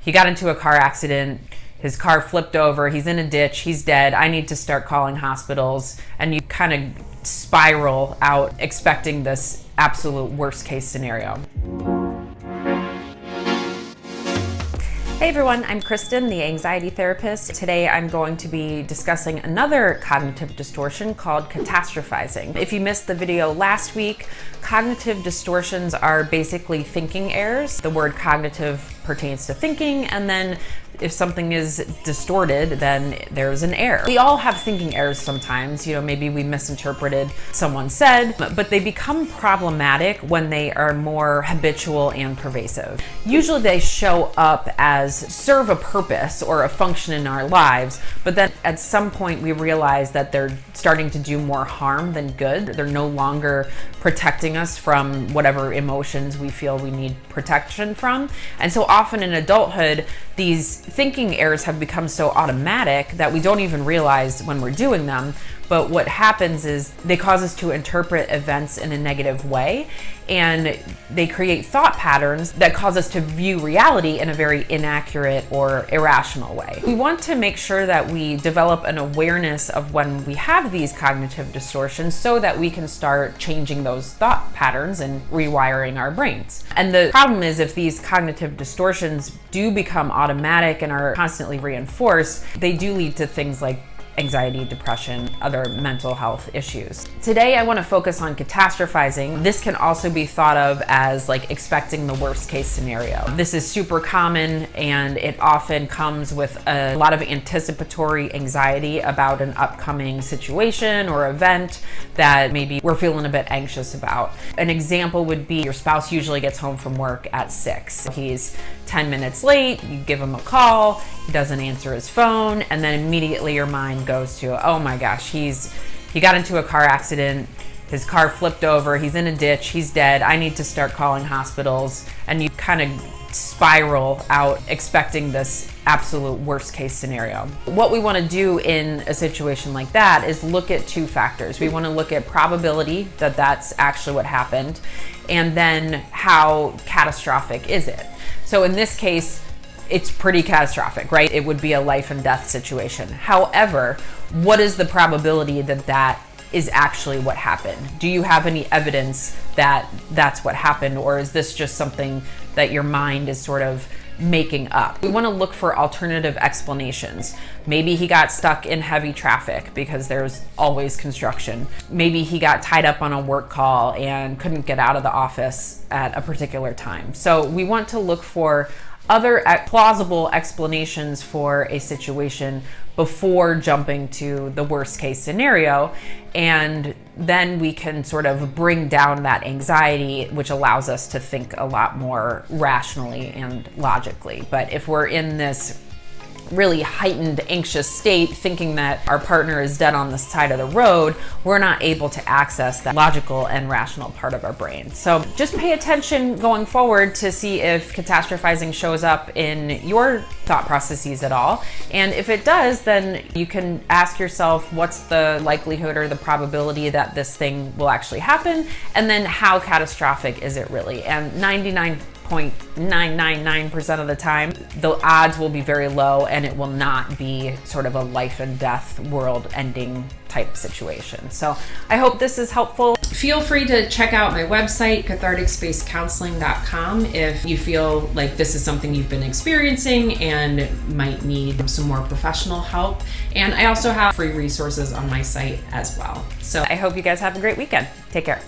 he got into a car accident, his car flipped over, he's in a ditch, he's dead, I need to start calling hospitals. And you kind of spiral out expecting this absolute worst case scenario. Hey everyone, I'm Kristen, the anxiety therapist. Today I'm going to be discussing another cognitive distortion called catastrophizing. If you missed the video last week, cognitive distortions are basically thinking errors. The word cognitive pertains to thinking, and then if something is distorted, then there's an error. We all have thinking errors sometimes. Maybe we misinterpreted someone said, but they become problematic when they are more habitual and pervasive. Usually they show up as serve a purpose or a function in our lives, but then at some point we realize that they're starting to do more harm than good. They're no longer protecting us from whatever emotions we feel we need protection from. And so often in adulthood, these thinking errors have become so automatic that we don't even realize when we're doing them. But what happens is they cause us to interpret events in a negative way, and they create thought patterns that cause us to view reality in a very inaccurate or irrational way. We want to make sure that we develop an awareness of when we have these cognitive distortions so that we can start changing those thought patterns and rewiring our brains. And the problem is, if these cognitive distortions do become automatic and are constantly reinforced, they do lead to things like anxiety, depression, other mental health issues. Today, I want to focus on catastrophizing. This can also be thought of as like expecting the worst case scenario. This is super common, and it often comes with a lot of anticipatory anxiety about an upcoming situation or event that maybe we're feeling a bit anxious about. An example would be your spouse usually gets home from work at 6. He's 10 minutes late, you give him a call, he doesn't answer his phone, and then immediately your mind goes to, oh my gosh, he got into a car accident, his car flipped over, he's in a ditch, he's dead, I need to start calling hospitals. And you kind of spiral out expecting this absolute worst case scenario. What we want to do in a situation like that is look at two factors. We want to look at probability that that's actually what happened, and then how catastrophic is it. So in this case, it's pretty catastrophic, right? It would be a life and death situation. However, what is the probability that that is actually what happened? Do you have any evidence that that's what happened, or is this just something that your mind is sort of making up? We want to look for alternative explanations. Maybe he got stuck in heavy traffic because there's always construction. Maybe he got tied up on a work call and couldn't get out of the office at a particular time. So we want to look for other plausible explanations for a situation before jumping to the worst case scenario, and then we can sort of bring down that anxiety, which allows us to think a lot more rationally and logically. But if we're in this really heightened anxious state, thinking that our partner is dead on the side of the road, we're not able to access that logical and rational part of our brain. So just pay attention going forward to see if catastrophizing shows up in your thought processes at all. And if it does, then you can ask yourself, what's the likelihood or the probability that this thing will actually happen? And then how catastrophic is it really? And 99.999% of the time, the odds will be very low, and it will not be sort of a life and death, world ending type situation. So I hope this is helpful. Feel free to check out my website, catharticspacecounseling.com, if you feel like this is something you've been experiencing and might need some more professional help. And I also have free resources on my site as well. So I hope you guys have a great weekend. Take care.